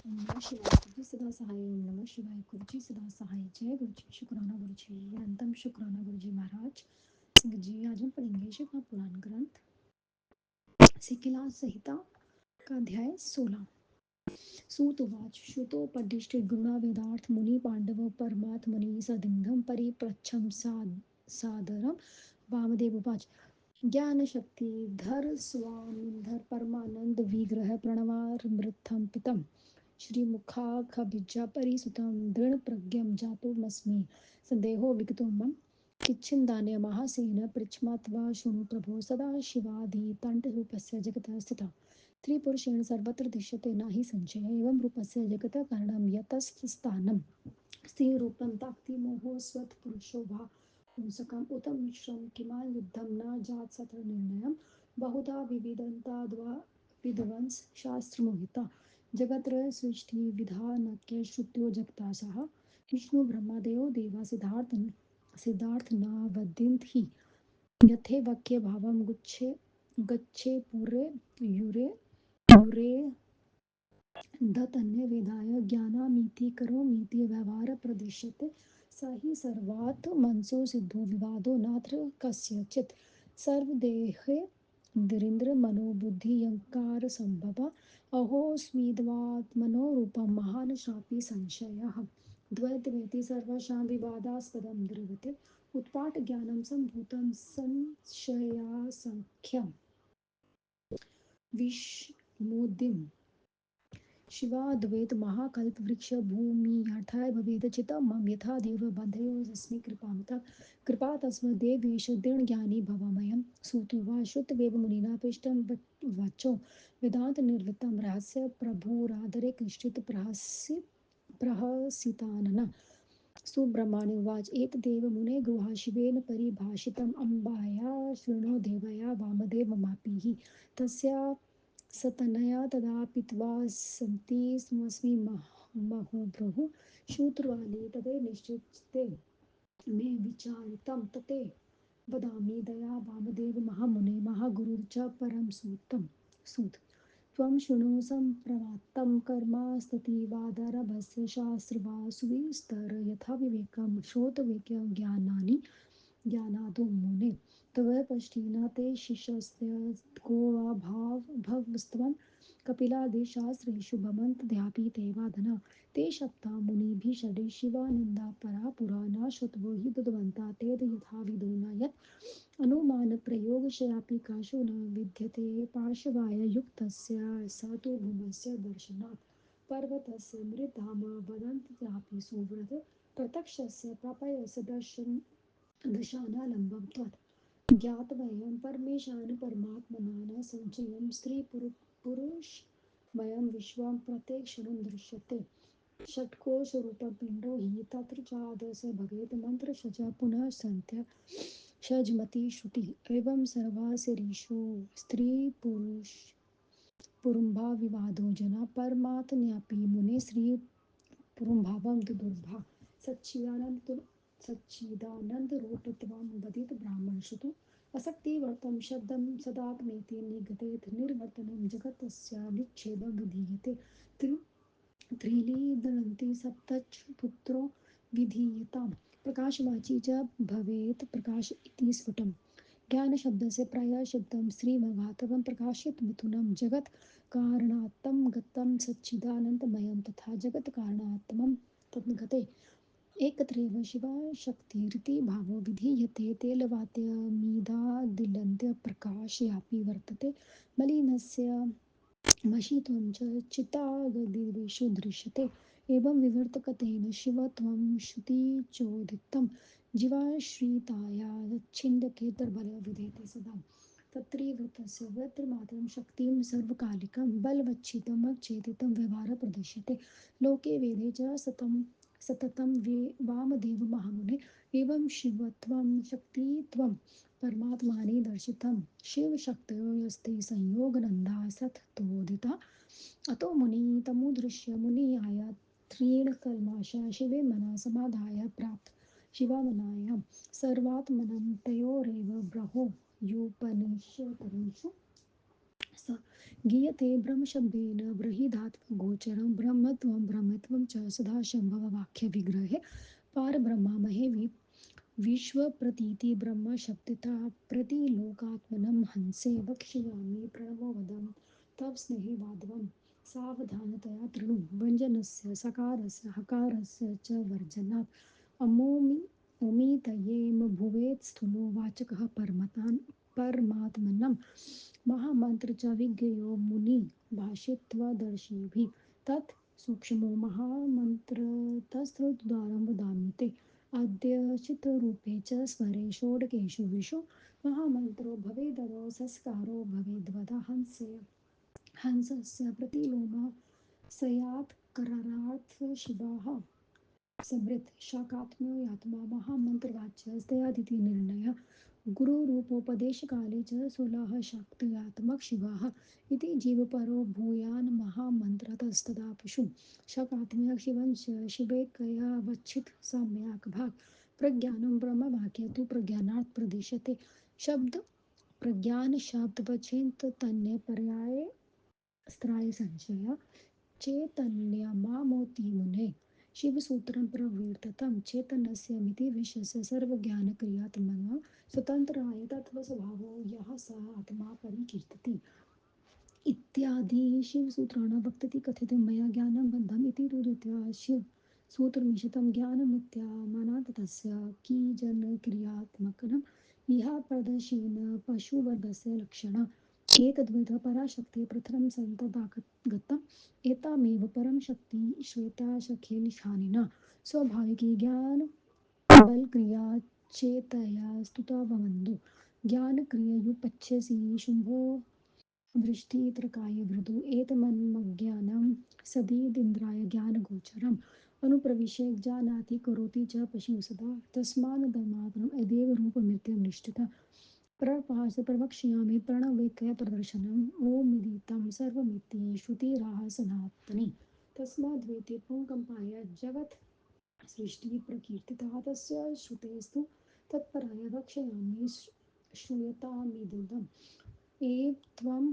ओम नमः शिवाय गुरुजी सदा सहाय। ओम नमः शिवाय गुरुजी सदा सहाय। जय गुरुजी, शुक्राना गुरुजी, अनंतम शुक्राना गुरुजी महाराज सिंह जी। आज हम पढ़ेंगे शिव पुराण ग्रंथ सिकिला संहिता का अध्याय 16। सूत उवाच श्रुतोपदिष्ट गुणा वेदार्थ मुनि पांडव परमात्मनि सदिंघम परिप्रच्छम सादरम वामदेव उवाच ज्ञान शक्ति धर स्वामीधर परमानंद विग्रह प्रणवामृतम पितम श्रीमुखाखबिजा परिसुतं दृढ़ प्रज्ञम जातोमस्मि संदेहो विगतो मम किच्छिन्दान्य महासेन पृच्छ्मा शृणु प्रभो सदा शिवाधितण्डरूपस्य जगतः स्थितः त्रिपुरुषेण सर्वत्र दृश्यते नहि संशयः एवं रूपस्य जगतः कारणं यतस्थानं स्त्रीरूपं ताक्ति मोहो स्वत्पुरुषो वा पुंसकम् उत मिश्रं किमान् युद्धं न जात सत्र निर्णयं बहुधा विविधन्ताद्वा विद्वंस शास्त्रमोहिता जगत्र सृष्टि विधानक्य श्रुत्यो जगता सह विष्णु ब्रह्मदेव देवा सिद्धार्थ नावदिन्त हि यथे वाक्य भावं गच्छे पूरे यूरे यूरे दतन्य वेदाय ज्ञानामीति करोमीति व्यवहार प्रदृश्यते स हि सर्वात् मनसो सिद्धो विवादो नात्र कस्यचित् सर्वदेहे दीन्द्र मनोबुद्धियंकार संभव अहोस्मीद्वात्मनो रूपं महान् शापि संशयः द्वैतवेति सर्वेषां विवादास्पदं द्रवते उत्पाट ज्ञानं सम्भूतं संशयासंख्यं विष्णुदिम् शिवाद्वैत महाकल्प वृक्ष भूमियार्थाय भवेद चित्तं मम यथा देव बन्धयोऽस्मि कृपामिता कृपा तस्मद्देवेश दृढज्ञानी भवामयं सूतुवा श्रुतवेव मुनिना पृष्टं वचो वेदांत निर्वृत्तं रहस्य प्रभुरादरे कश्चित् प्रहसितानन सुब्रह्मण्य उवाच एतदेव मुने गुहा शिवेन परिभाषितम् अम्बाया शृणो देवया वामदेवमापिः तस्या सतनया तदा पीत्वा सन्ति स्वस्मि महुब्रुः श्रुतवाले तदे निश्चिते मे विचारितं तते वदामि दया वामदेव महामुने महागुरु च परम सूत त्वं शृणु सम्प्रमात्तं कर्मास्ततिवादारभस्य शास्त्रवा सुविस्तर यथा विवेकं श्रोतवेक्यं ज्ञानादो मुने तव पष्टिना ते शिष्यस्य को वा भवस्त्वं कपिलादिशास्त्रेषु भवन्त्यध्यापि ते वादना ते शब्दा मुनिभिः षडे शिवानन्दा परा पुरा न श्रुतवो हि बुधवन्ता तेद यथाविदो न यत् अनुमानप्रयोगशयापि काशो न विद्यते पार्श्वाय युक्तस्य स तु भूमस्य दर्शनात् पर्वतस्य मृद्धाम वदन्त्यापि सुव्रत प्रत्यक्षस्य प्रापयस्य दशानालम्बं त्वत् ज्ञातवयं परमेशान् परमात्मना न संशयं स्त्रीपुरुषमयं विश्वं प्रत्यक्षं दृश्यते षट्कोशरूपं पिण्डो हि तत्र चादस भवेत् मन्त्रशज पुनः सन्त्य षज्मती श्रुतिः एवं सर्वासिरीषु स्त्रीपुरुषा विवादो जना परमात्मन्यापि मुने स्त्रीपुरुषभावं दुर्भा सच्चिदानन्दरूपत्वं वदित ब्राह्मणश्रुतु असक्तिवर्तं शब्दं सदात्मेति निगतेत् निर्वर्तनं जगतस्यादिच्छेदं विधीयते त्रिलीदन्ति सप्तच पुत्रो विधीयताम् प्रकाशवाची च भवेत् प्रकाश इति स्फुटम् ज्ञानशब्दस्य प्रायःशब्दं स्त्रीमघातवं प्रकाशित मिथुनं जगत् कारणात्तं गतं सच्चिदानन्दमयं तथा जगत् कारणात्मं तद्गते एकत्रैव शिवशक्तिरिति भावो विधीयते तैलवात्यमिदादिलन्त्यप्रकाशयापि वर्तते मलिनस्य मषित्वं च चित्तागदिषु दृश्यते एवं विवर्तकतेन शिवत्वं श्रुतिचोदितं जीवाश्रिताया छिन्दकेतर्बल विधेते सदा तत्रैवतस्य वृत्रमात्रं शक्तिं सर्वकालिकं बलवच्छितमचेतितं व्यवहार प्रदर्श्यते लोके वेदे च सततं वामदेव महामुने एवं शिवत्वं शक्तित्वं परमात्मानि दर्शितं शिवशक्तयोस्ते संयोगनन्दा सततोदिता अतो मुनि तमुदृश्य मुनियाय त्रीन् कल्माषा शिवे मना समाधाय प्राप्त शिवामनायां सर्वात्मनं तयोरेव ब्रहो योपनिषत्तरुषु स गीयते ब्रह्मशब्देन बृहदात्मगोचरं ब्रह्मत्वं ब्रह्मत्वं च सदाशम्भववाक्यविग्रहे पारब्रह्मामहे विश्वप्रतीति ब्रह्मशब्दता प्रतिलोकात्मनं हंसे वक्ष्यामि प्रणवोदं तव स्नेहवादवं सावधानतया तृणु व्यञ्जनस्य सकारस्य हकारस्य च वर्जनात् अमोमि ओमितयेम भुवेत् स्थूलो वाचकः परमात्मनं महामन्त्र च विज्ञेयो मुनि भाषित्वदर्शिभिः तत् सूक्ष्मो महामन्त्रतस्त्रोद्वारं वदामि ते अद्य चित्तरूपे च स्वरे षोडकेषु विशो महामन्त्रो भवेदरो संस्कारो भवेद्वदा हंसस्य प्रतिलोमः स्यात् करारात् शिवाः समृद्ध शाकात्मयात्मा महामन्त्रवाच्यस्तयादिति निर्णयः गुरुरूपोपदेशकाले च सोलाः शाक्तयात्मक शिवाः इति जीवपरो भूयान् महामन्त्रतस्तदापशु शाकात्म्यः शिवञ्च शिवैक्यया वच्छित सम्यक् भाग प्रज्ञानं ब्रह्मवाक्य तु प्रज्ञानात् प्रदिश्यते शब्द प्रज्ञान शब्दवच्छेन्तन्यपर्याये स्त्राय संशय चैतन्यमामोतिमुने शिवसूत्रं प्रवर्तितं चैतन्यस्य मिति विश्वस्य सर्वज्ञानक्रियात्मनः स्वतन्त्राय तत्त्वस्वभावो यः स आत्मा परिकीर्तति इत्यादि शिवसूत्राणां वक्तति कथितं मया ज्ञानं बद्धम् इति रुदित्वा शिवसूत्रमिशतं ज्ञानमित्यामनात् तस्य कीजनक्रियात्मकम् इह प्रदर्शेन पशुवर्गस्य लक्षणम् एतद्विध पराशक्तिः प्रथमं सन्तदागतम् एतामेव परं शक्ति श्वेताशखेलिशानिना स्वाभाविकी ज्ञानबलक्रिया चेतया स्तुतावमन्दु ज्ञानक्रिययुपच्छसि शुम्भो वृष्टित्रकाय मृदु एतन्मज्ञानं सदीदिन्द्राय ज्ञानगोचरम् अनुप्रविश्य जानाति करोति च पश्यन् सदा तस्मान्नदमात्रम् अदेव रूपमित्यं निष्ठितः प्रभास प्रवक्ष्यामि प्रणवैक्यप्रदर्शनम् ओमिदितं सर्वमिति श्रुतिराह सनातनी तस्माद्वेति पुङ्कम्पाय जगत् सृष्टिः प्रकीर्तिता तस्य श्रुतेस्तु तत्पराय वक्ष्यामि श्रूयतामिदम् एवं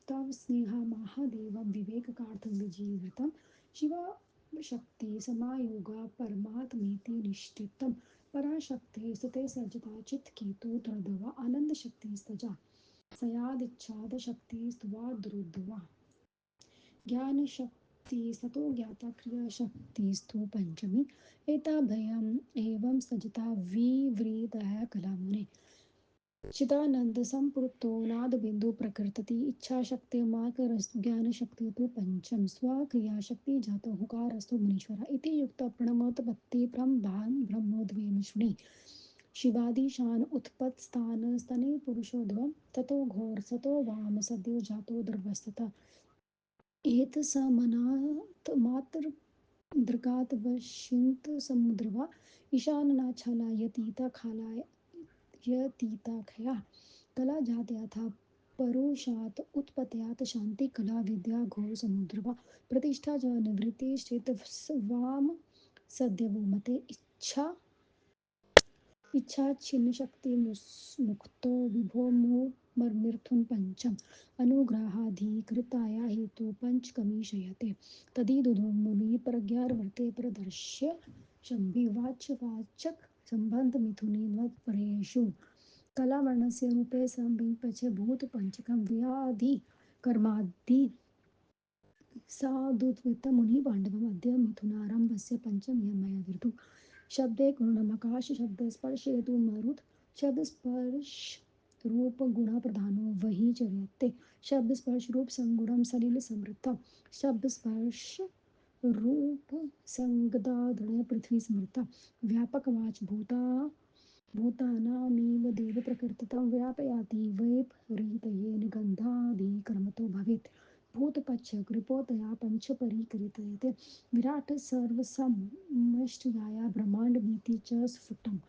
तव स्नेहमाहदेवं विवेकार्थं विजीवितं शिवशक्तिसमायुगा परमात्मेति निष्ठितं पराशक्तिः स्तुते सज्जता चित्केतु तद्वा आनन्दशक्तिस्तजा सयादिच्छादशक्तिस्त्वाद्रुद्वा ज्ञानशक्तिस्ततो ज्ञाता क्रियाशक्तिस्तु पञ्चमी एताभयम् एवं सज्जता विवृतः कलामुने चिदानन्दसम्पृक्तो नादबिन्दुः प्रकृतति इच्छाशक्तिर्माकरस्तु ज्ञानशक्तिः तु पञ्चम स्वक्रियाशक्ति जातो हुकारस्तु मुनीश्वर इति युक्तः प्रणमोत्पत्ति ब्रह्मोद्वेम शृणि शिवादिशान उत्पत्स्थान स्तने पुरुषोद्भवं ततो घोर सतो वाम सद्यो जातो द्रवस्तथा एतत्समनात् मात्र दृगात् वश्यन्त समुद्रवा ईशाननाच्छालायतीता खालायतीता कला जात्याथा परुषात् उत्पत्त्यात् शान्ति कला विद्या घोर समुद्रवा प्रतिष्ठा च निवृत्तिश्चेत वाम सद्यवो मते इच्छाच्छिन्नशक्तिमुक्तो विभो मर्मिथुन पञ्चम अनुग्रहाधिकृताया हेतु पञ्चकमीशयते तदिदुदो मुनि प्रज्ञावर्ते प्रदर्श्य शम्भिवाच्यवाचक सम्बन्धमिथुने नवपरेषु कलावर्णस्य रूपे संबिम्पच भूतपञ्चकं व्याधि कर्मादि साधुत्वित्तं मुनिपाण्डवम् अद्य मिथुनारम्भस्य पञ्चमयमया विदुः शब्दे गुणमकाश शब्दस्पर्शेतु मरुत् शब्दस्पर्श रूप गुण प्रधानो वही चर्यते शब्दस्पर्श रूप संगुणम सलिल समृद्ध शब्दस्पर्श रूप संगदादृढ़ पृथ्वी समृद्ध व्यापक वाच भूतानामीव देव प्रकृतितं व्यापयाति वैपरीतये निगन्धादिक्रमतो भवेत् भूतपच्छ कृपोतया पञ्चपरीकृतयते विराट सर्वसमष्टियाया ब्रह्माण्डमिति च स्फुटम्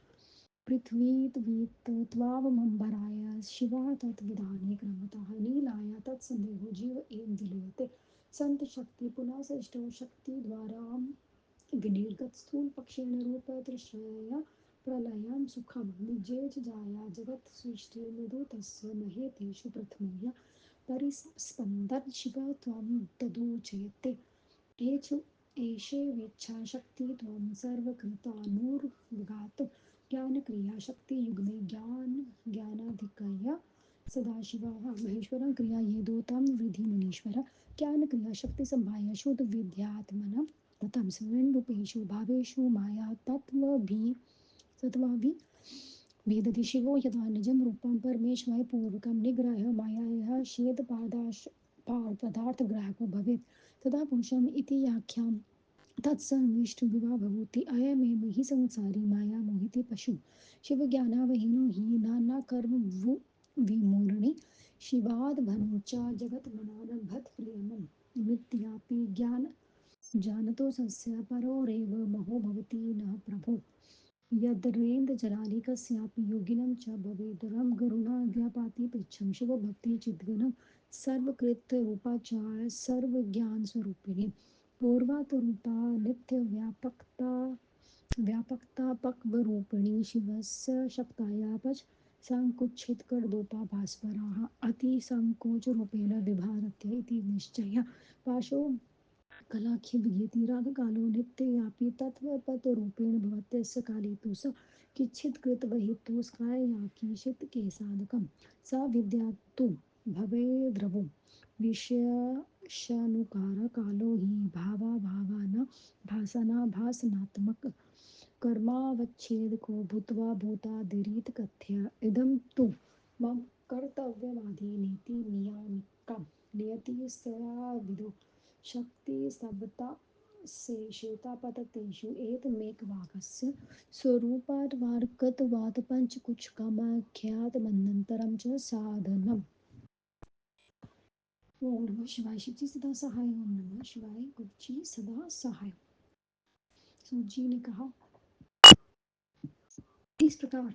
पृथ्वीत्वावमम्बराय शिवा तद्विधाने क्रमतः नीलाया तत्सन्देहो जीव एव विलीयते सन्तशक्ति पुनः सृष्टौ शक्तिद्वारा विनिर्गत स्थूल पक्षेण रूपदृश्यया प्रलयं सुखं निजे च जाया जगत् सृष्टिर्मृदु तस्य महेतेषु प्रथमया परिस्पन्दन् शिव त्वं तदोचयते। एषु एषे वेच्छाशक्ति त्वं सर्वकृतानुर्गात् ज्ञानक्रियाशक्तियुग्मे ज्ञानाधिक्य सदाशिवः महेश्वरं क्रिया येदो तं विधि मुनीश्वर ज्ञानक्रियाशक्तिसम्भाय शुद्धविद्यात्मनं ततं स्वयंरूपेषु भावेषु माया तत्त्वाभि भेदति शिवो यदा निजं रूपं परमेश्वरपूर्वकं निग्रह मायायाः पदार्थग्राहको भवेत् तदा पुरुषम् इति व्याख्याम् तत्सर्विष्टुविवा भवति अयमेव हि संसारी माया मोहिते पशु शिवज्ञानावहीनो हि नानाकर्म विमूर्णे शिवाद्भनुच जगन्मनानभत्प्रियमं नित्यापि ज्ञान जानतो सस्य परोरेव महो भवति नः प्रभो यद्रेन्द्रजलानिकस्यापि योगिनं च भवेदरं गुरुणा व्यापाति पृच्छं शिवभक्तिचिद्गुणं सर्वकृतरूपा च सर्वज्ञानस्वरूपिणी पूर्वातरूपा नित्यव्यापकता व्यापकतापक्वरूपिणी शिवस्य शक्ताया पच सङ्कुचितकर्दोता भास्वराः अतिसङ्कोचरूपेण विभारत्य इति निश्चयः पाशो कलाख्यविघेति रागकालो नित्यव्यापी तत्त्वपतरूपेण भवत्यस्य काले तु स किञ्चित्कृतवहेतुस्कायाकीशितकेसादकं सा विद्या तु भवेद्रवो विशेषानुकारकालो हि भावाभावान भासनाभासनात्मक कर्मावच्छेदको भूत्वा भूतादिरीतकथ्य इदं तु मम कर्तव्यमाधीनेति नियामिका नियति सविदो शक्तिस्तबता शेषेतापततेषु एतमेकवाक्यस्य स्वरूपाद्वार्कत्वात् पञ्चकुचकामाख्यातमनन्तरं च साधनम्। ओम नमः शिवाय। शिवजी सदा सहाय। ओम नमः शिवाय। गुरुजी सदा सहाय। सूजी ने कहा इस प्रकार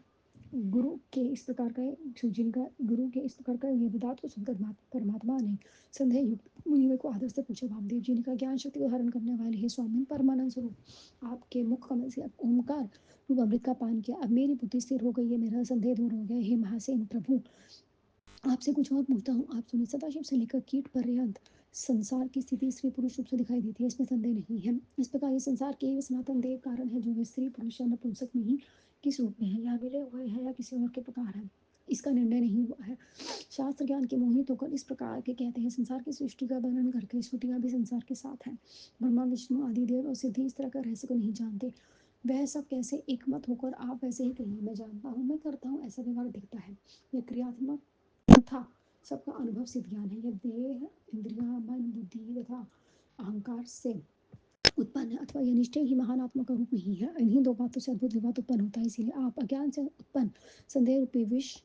गुरु के इस प्रकार का सूजन का गुरु के इस प्रकार का ये विदात को सुनकर परमात्मा ने संदेह युक्त मुनियों को आदर से पूछा। वामदेव जी ने कहा ज्ञान शक्ति को धारण करने वाले हे स्वामी परमानंद स्वरूप आपके मुख कमल से ओमकार रूप अमृत का पान किया। अब मेरी बुद्धि स्थिर हो गई है, मेरा संदेह दूर हो गया। हे महासेन प्रभु आपसे कुछ और पूछता हूँ। आप सुनिए। सदाशिव से लेकर कीट पर्यंत संसार की स्थिति स्त्री पुरुष रूप से दिखाई देती है, इसमें संदेह नहीं है। इस प्रकार ये संसार के सनातन देव कारण है जो वे स्त्री पुरुष या नपुंसक में ही किस रूप में है, या मिले हुए हैं या किसी और के प्रकार है, इसका निर्णय नहीं हुआ है। शास्त्र ज्ञान के मोहित होकर इस प्रकार के कहते हैं। संसार की सृष्टि का वर्णन करके श्रुतियां भी संसार के साथ हैं। ब्रह्मा विष्णु आदि देव और सिद्धि इस तरह का रहस्य को नहीं जानते। वह सब कैसे एकमत होकर आप वैसे ही कहिए मैं जानता हूँ मैं करता हूँ ऐसा व्यवहार दिखता है। यह क्रियात्मक तथा सबका अनुभव सिद्ध ज्ञान है। यह देह इंद्रिया मन बुद्धि तथा अहंकार से उत्पन्न है अथवा यह निश्चय ही महान आत्मा का रूप नहीं है। इन्हीं दो बातों से अद्भुत विवाद उत्पन्न होता है। इसीलिए आप अज्ञान से उत्पन्न संदेह रूपी विष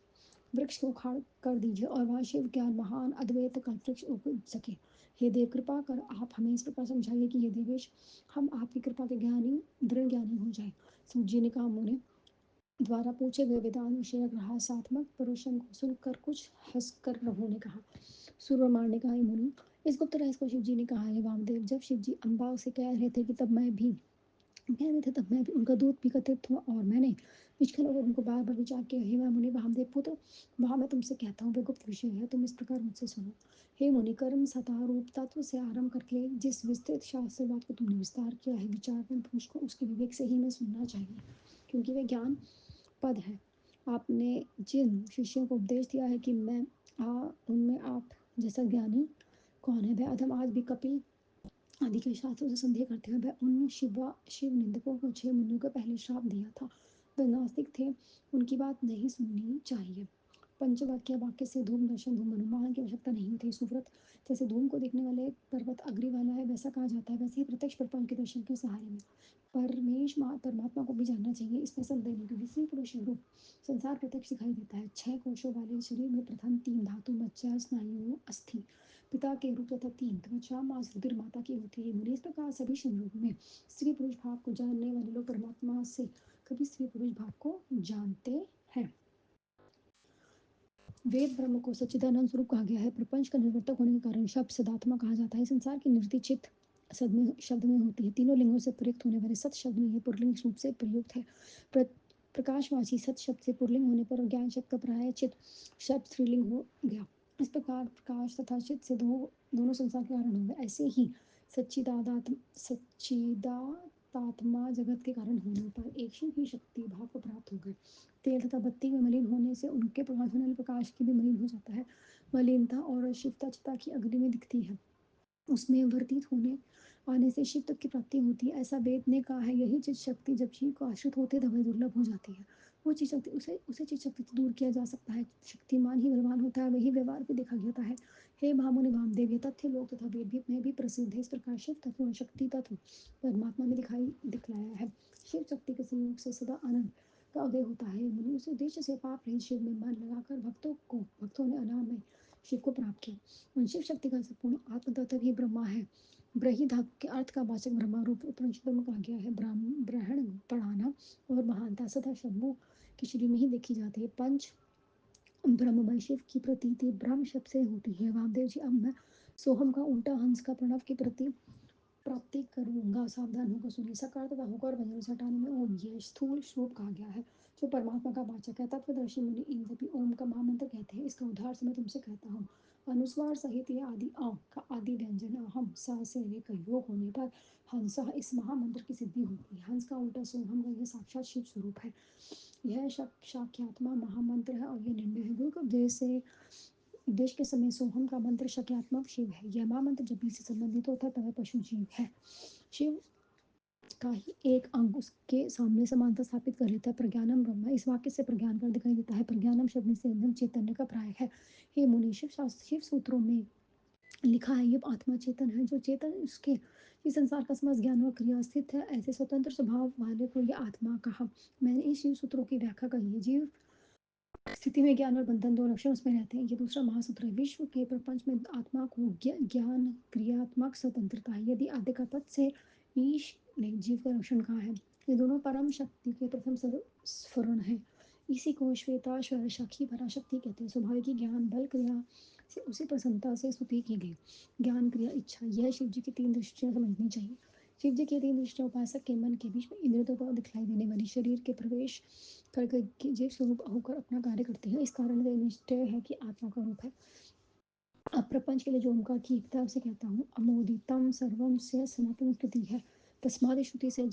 वृक्ष को उखाड़ कर दीजिए और वह शिव ज्ञान महान अद्वैत का वृक्ष उग सके। हे देव कृपा कर आप हमें इस प्रकार समझाइए कि ये देवेश हम आपकी कृपा के ज्ञानी दृढ़ ज्ञानी हो जाए। सूत जी ने कहा मुने द्वारा पूछे गए वेदांत विषयक रहस्यात्मक प्रश्न को सुनकर कुछ हंसकर रघु ने कहा। सूर्यमान ने कहा मुनि इस गुप्त रहस्य को शिव जी ने कहा है। वामदेव जब शिव जी अम्बा से कह रहे थे कि कह रहे थे तब मैं भी उनका दूध पीकर तृप्त हुआ और मैंने पिछले लोग उनको बार बार विचार किया। हे मुनि वामदेव पुत्र वहाँ मैं तुमसे कहता हूँ वे गुप्त विषय है, तुम इस प्रकार मुझसे सुनो। हे मुनि कर्म सता रूप तत्व से आरंभ करके जिस विस्तृत शास्त्र बात को तुमने विस्तार किया है विचारवान पुरुष को उसके विवेक से ही मैं सुनना चाहिए, क्योंकि वे ज्ञान पद है। आपने जिन शिष्यों को उपदेश दिया है कि मैं उनमें आप जैसा ज्ञानी कौन है। वह अधम आज भी कपिल आदि के शास्त्रों से संदेह करते हैं। वह उन शिव निंदकों को 6 मुनियों को पहले श्राप दिया था। वे नास्तिक थे, उनकी बात नहीं सुननी चाहिए। पंचवाक्य वाक्य से धूम दर्शन धूम अनुमान की आवश्यकता नहीं होती। सुव्रत जैसे धूम को देखने वाले पर्वत अग्नि वाला है वैसा कहा जाता है, वैसे ही प्रत्यक्ष प्रपंच के दर्शन के सहारे में परमात्मा को भी जानना चाहिए। इसमें संदेह नहीं, क्योंकि स्त्री पुरुष रूप संसार प्रत्यक्ष दिखाई देता है। 6 कोशों वाले शरीर में प्रथम 3 धातु मज्जा स्नायु अस्थि पिता के रूप तथा 3 त्वचा मांस रुधिर माता की होती है। मुनि इस प्रकार सभी शरीरों में स्त्री पुरुष भाव को जानने वाले लोग परमात्मा से कभी स्त्री पुरुष भाव को जानते हैं। वेद ब्रह्म को सच्चिदानंद स्वरूप कहा गया है। प्रपंच का निवर्तक होने के कारण शब्द सदात्मा कहा जाता है। संसार की निवृत्ति चित्त शब्द में होती है। तीनों लिंगों से प्रयुक्त होने वाले सत शब्द में यह पुरलिंग रूप से प्रयुक्त है। प्रकाशवासी सत शब्द से पुरलिंग होने पर ज्ञान शब्द का प्राय चित्त शब्द स्त्रीलिंग हो गया। इस प्रकार प्रकाश तथा चित्त से दोनों संसार के कारण होंगे। ऐसे ही सच्चिदात्मा जगत के कारण होने पर एक शिव की शक्ति भाव को प्राप्त हो गए। तेल तथा बत्ती में मलिन होने से उनके प्रकाश होने वाले प्रकाश की भी मलिन हो जाता है। मलिनता और शिवता चिता की अग्नि में दिखती है, उसमें वर्तित होने आने से शिव तक की प्राप्ति होती है। ऐसा वेद ने कहा है। यही चित शक्ति जब शिव को आश्रित होते तब वह दुर्लभ हो जाती है। वो चित शक्ति उसे चित शक्ति से दूर किया जा सकता है। शक्तिमान ही बलवान होता है, वही व्यवहार भी देखा गया है। हे भामुनि वामदेव, ये तथ्य लोक तथा वेद भी में भी प्रसिद्ध है। इस प्रकार शिव तत्व और शक्ति तत्व परमात्मा में दिखलाया है। शिव शक्ति के संयोग से सदा आनंद का उदय होता है। मुनि उस उद्देश्य से पाप रहित शिव में मन लगाकर भक्तों ने अनाम में शिव को प्राप्त किया। उन शिव शक्ति का संपूर्ण आत्म तत्व ही ब्रह्मा है। ब्रही धातु के अर्थ का वाचक ब्रह्मा रूप उपनिषद में कहा गया है। ब्रह्मण पढ़ाना और महानता सदा शब्दों की श्री में ही देखी जाती है। पंच ब्रह्ममय शिव की प्रतीति ब्रह्म शब्द से होती है। वामदेव जी, अब मैं सोहम का उल्टा हंस का प्रणव की प्रति प्राप्ति करूंगा, सावधान होकर सुनिए। सकार तथा होकर व्यंजनों से हटाने में ओम ये स्थूल श्लोक कहा गया है, जो परमात्मा का वाचक है। तत्वदर्शी मुनि इन सभी ओम का महामंत्र कहते हैं। इसका उदाहरण से मैं तुमसे कहता हूँ। अनुस्वार सहित ये आदि आ का आदि व्यंजन अहम सा से लेकर योग होने पर हंस, इस महामंत्र की सिद्धि होती है। हंस का उल्टा सोहम का यह साक्षात शिव स्वरूप है। यह शाक्यात्मा महामंत्र है और यह निर्णय है। गुरु के उपदेश के समय सोहम का मंत्र शक्यात्मक शिव है। यह महामंत्र जब भी से संबंधित होता है तब वह पशु जीव है। शिव का ही एक अंग उसके सामने समानता स्थापित कर लेता है। प्रज्ञानम ब्रह्म, इस वाक्य से प्रज्ञान का दिखाई देता है। प्रज्ञानम शब्द से एकदम चैतन्य का प्राय है। हे मुनि, शिव सूत्रों में लिखा है, ये आत्मा चेतन है। जो चेतन उसके इस संसार का समस्त ज्ञान और क्रिया स्थित है, ऐसे स्वतंत्र स्वभाव वाले को यह आत्मा कहा। मैंने इस शिव सूत्रों की व्याख्या कही है। जीव स्थिति में ज्ञान और बंधन दो लक्षण उसमें रहते हैं। ये दूसरा महासूत्र है। विश्व के प्रपंच में आत्मा को ज्ञान क्रियात्मक स्वतंत्रता है। यदि आदि का पद से ईश ने जीव का लक्षण कहा है। ये दोनों परम शक्ति के प्रथम स्फुरण है। इसी को श्वेता शाखी पराशक्ति कहते हैं। स्वाभाविक ज्ञान बल क्रिया से उसी प्रसन्नता से स्तुति की गई। ज्ञान क्रिया इच्छा, यह शिव जी की तीन दृष्टियां समझनी चाहिए। शिव जी की तीन दृष्टियां उपासक के मन के बीच में इंद्रियों पर दिखलाई देने वाली शरीर के प्रवेश करके जीव स्वरूप होकर अपना कार्य करते हैं। इस कारण से निश्चय है कि आत्मा का रूप है। अब प्रपंच के लिए जो ओमकार की एकता से कहता हूँ। अमोदितम सर्वम से सनातन स्तुति है। तस्माद श्रुति से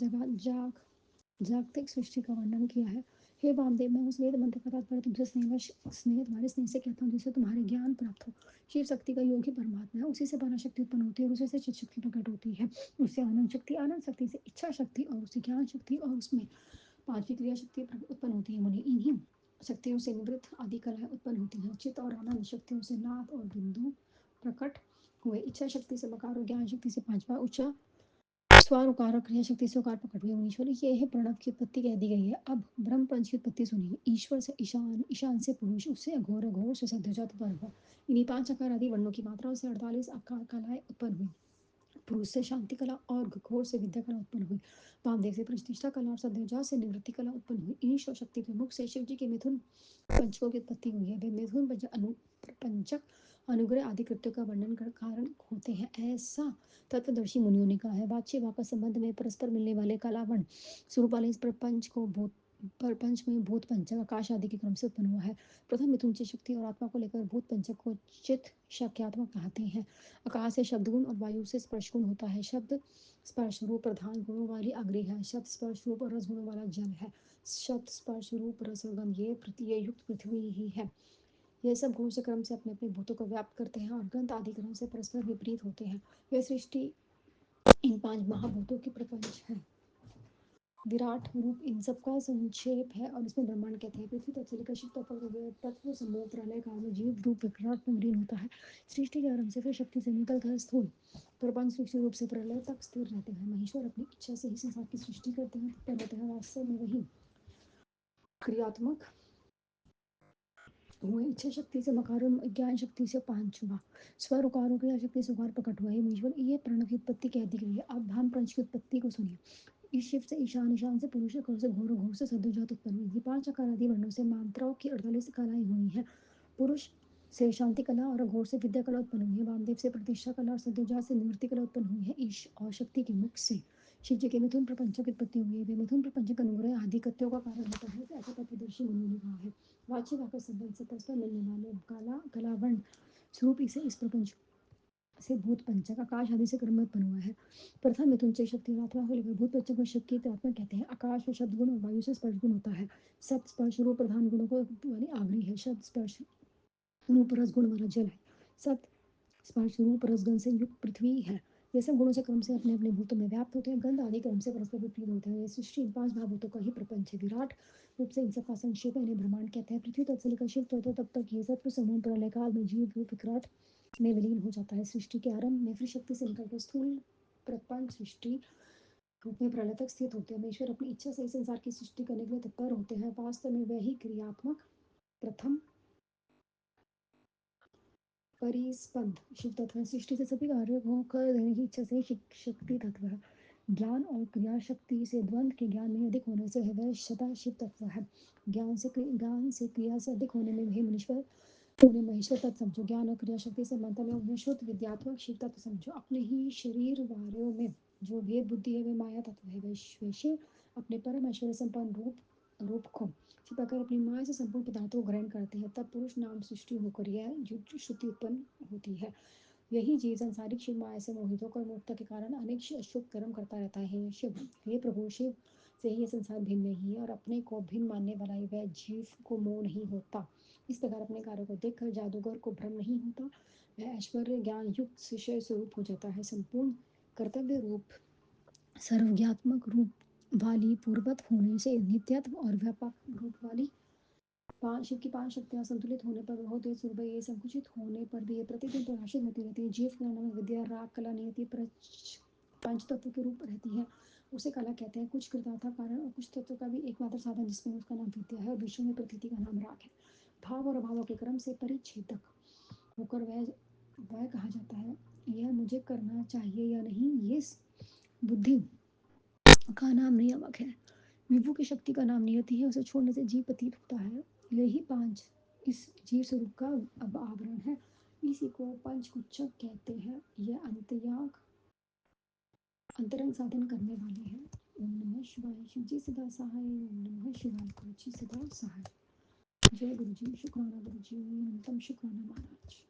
जागतिक सृष्टि का वर्णन किया है। हे वामदेव, मैं उस वेद मंत्र का तात्पर्य तुमसे स्नेह तुम्हारे स्नेह से कहता हूँ, जिससे तुम्हारे ज्ञान प्राप्त हो। शिव शक्ति का योग ही परमात्मा है। उसी से पराशक्ति उत्पन्न होती है और उसी से चित शक्ति प्रकट होती है। उससे आनंद शक्ति से इच्छा शक्ति और उससे ज्ञान शक्ति और उसमें पांचवी क्रिया शक्ति उत्पन्न होती है। मुनि, इन्हीं शक्तियों से निवृत्त आदि कलाएं उत्पन्न होती हैं। चित्त और आनंद शक्तियों से नाद और बिंदु प्रकट हुए। इच्छा शक्ति से मकार और ज्ञान शक्ति से पांचवा उच्चा स्वर उकार और क्रिया शक्ति से उकार प्रकट हुए। मुनीश्वर, ये है प्रणव की उत्पत्ति कह दी गई है। अब ब्रह्म पंच की उत्पत्ति सुनिए। ईश्वर से ईशान, ईशान से पुरुष, उससे अघोर, अघोर से सद्योजात उत्पन्न हुआ। इन्हीं पांच आकार आदि वर्णों की मात्राओं से 48 आकार कलाएं उत्पन्न हुई। पुरुष से शांति कला और घोर से विद्या कला उत्पन्न हुई। वामदेव से प्रतिष्ठा कला और सद्योजा से निवृत्ति कला उत्पन्न हुई। इन्हीं शिव शक्ति के मुख से शिव जी के मिथुन पंचकों की उत्पत्ति हुई है। वे मिथुन पंचक अनुग्रह आदि कृत्यों का वर्णन कर कारण होते हैं, ऐसा तत्वदर्शी मुनियों ने कहा है। वाच्य वाक संबंध में परस्पर मिलने वाले कलावर्ण स्वरूप वाले इस प्रपंच को प्रपंच में भूत पंचक आकाश आदि के क्रम से उत्पन्न हुआ है। प्रथम मिथुन चित शक्ति और आत्मा को लेकर भूत पंचक को चित शक्यात्मक कहते हैं। आकाश से शब्द गुण और वायु से स्पर्श गुण होता है। शब्द स्पर्श रूप प्रधान गुणों वाली अग्नि है। शब्द स्पर्श रूप और रस गुणों वाला जल है। शब्द स्पर्श रूप रस और गंध ये युक्त पृथ्वी ही है। यह सब गुण से क्रम से अपने अपने भूतों को व्याप्त करते हैं और गंध आदि क्रम से परस्पर विपरीत होते हैं। यह सृष्टि इन पांच महाभूतों की प्रपंच है। विराट रूप इन सब का संक्षेप है और इसमें ब्रह्मांड कहते हैं। पृथ्वी तत्व से लेकर शिव तत्व समूह प्रलय काल में जीव रूप विकराट में विलीन होता है। सृष्टि के आरंभ से फिर शक्ति से निकलकर स्थूल प्रपंच सूक्ष्म रूप से प्रलय तक स्थिर रहते हैं। महेश्वर अपनी इच्छा से ही संसार की सृष्टि करते हैं, तत्पर रहते हैं। वास्तव में वही क्रियात्मक हुए। इच्छा शक्ति से मकार, ज्ञान शक्ति से पांचवा स्वर उकारों क्रिया शक्ति से उकार प्रकट हुआ है। महेश्वर, ये प्रणव की उत्पत्ति कह दी गई है। अब हम पंच की उत्पत्ति को सुनिए। इस शिव से ईशान, ईशान से पुरुष, अघोर से घोर, घोर से सद्योजात उत्पन्न हुई। पांच आकार आदि वर्णों से मात्राओं की 48 कलाएं हुई हैं। पुरुष से शांति कला और अघोर से विद्या कला उत्पन्न हुई है। वामदेव से प्रतिष्ठा कला और सद्योजात से निवृत्ति कला उत्पन्न हुई है। ईश और शक्ति के मुख से शिव जी के मिथुन प्रपंचों की उत्पत्ति हुई है। वे मिथुन प्रपंचक अनुग्रह आदि कृत्यों का कारण होता है, ऐसा तत्वदर्शी मुनियों ने कहा है। वाच्य वाक्य संबंध से परस्पर मिलने वाले कलावर्ण स्वरूप इसे इस प्रपंच से भूत पंचक आकाश आदि से क्रमबद्ध बना हुआ है। प्रथम मिथुन से शक्ति और आत्मा को लेकर भूत पंचक को शक्ति की आत्मा कहते हैं। आकाश में शब्द गुण और वायु से स्पर्श गुण होता है। सत स्पर्श रूप प्रधान गुणों को वाली आग्री है। शब्द स्पर्श रूप रस गुण वाला जल है। सत स्पर्श रूप रसगन से युक्त पृथ्वी है। ये सब गुणों से क्रम से अपने अपने भूतों में व्याप्त होते हैं। गंध आदि क्रम से परस्पर विपरीत होते हैं। ये सृष्टि इन पांच भावभूतों का ही प्रपंच है। विराट रूप से इन सबका संक्षेप इन्हें ब्रह्मांड कहते हैं। पृथ्वी तत्व से लेकर शिव तत्व तब तक ये सत्व समूह प्रलय काल में जीव रूप विकराट में विलीन हो जाता है। सृष्टि के आरंभ में फिर शक्ति से निकल कर स्थूल प्रपंच सृष्टि रूप में प्रलय तक स्थित होते हैं। ईश्वर अपनी इच्छा से इस संसार की सृष्टि करने के लिए तत्पर होते हैं। वास्तव में वही क्रियात्मक प्रथम परिस्पंद शिव तत्व है। सृष्टि से सभी कार्यों को कर देने की इच्छा से शक्ति तत्व है। ज्ञान और क्रिया शक्ति से द्वंद्व के ज्ञान में अधिक होने से वह सदा शिव तत्व है। ज्ञान से क्रिया से अधिक होने में वह मनुष्य उन्हें महेश्वर तत्व समझो। ज्ञान और क्रिया शक्ति से मंत्र में उन्हें शुद्ध विद्यात्मक शिव तत्व समझो। अपने ही शरीर वारों में जो भेद बुद्धि है वह माया तत्व है। वैश्य अपने परम ऐश्वर्य संपन्न रूप को छिपाकर अपनी माया से संपूर्ण पदार्थों को ग्रहण करते हैं। तब पुरुष नाम सृष्टि होकर यह श्रुति उत्पन्न होती है। यही जीव संसारिक शिव माया से मोहित होकर मुक्ता के कारण अनेक अशुभ कर्म करता रहता है। शिव हे प्रभु, शिव से ही यह संसार भिन्न नहीं है और अपने को भिन्न मानने वाला वह जीव को मोह नहीं होता। इस प्रकार अपने कार्यों को देखकर जादूगर को भ्रम नहीं होता। वह ऐश्वर्य ज्ञान युक्त शिष्य स्वरूप हो जाता है। संपूर्ण कर्तव्य रूप सर्वज्ञात्मक रूप वाली पूर्वत होने से नित्यत्व और व्यापक रूप वाली पांच शिव की पांच शक्तियां संतुलित होने पर बहुत तेज सुरभि ये संकुचित होने पर भी ये प्रतिदिन प्रकाशित होती रहती है। जीव का नाम विद्या राग कला नियति पंच तत्व के रूप रहती है। उसे कला कहते हैं। कुछ कृता था कारण और कुछ तत्व का भी एकमात्र साधन जिसमें उसका नाम विद्या है और विश्व में प्रतीति का नाम राग है। भाव और अभावों के क्रम से परिच्छेदक होकर वह कहा जाता है यह मुझे करना चाहिए या नहीं। ये बुद्धि का नाम नियामक है। विभु की शक्ति का नाम नियति है। उसे छोड़ने से जीव पतित होता है। यही पांच इस जीव स्वरूप का अब आवरण है। इसी को पंचकुच्चक कहते हैं। यह अंतरंग साधन करने वाले हैं। ओम नमः शिवाय। शिव जी सदा सहाय। ओम नमः शिवाय। गुरु जी सदा सहाय। जय गुरु जी। शुक्राना गुरु जी। अनंतम शुक्राना महाराज।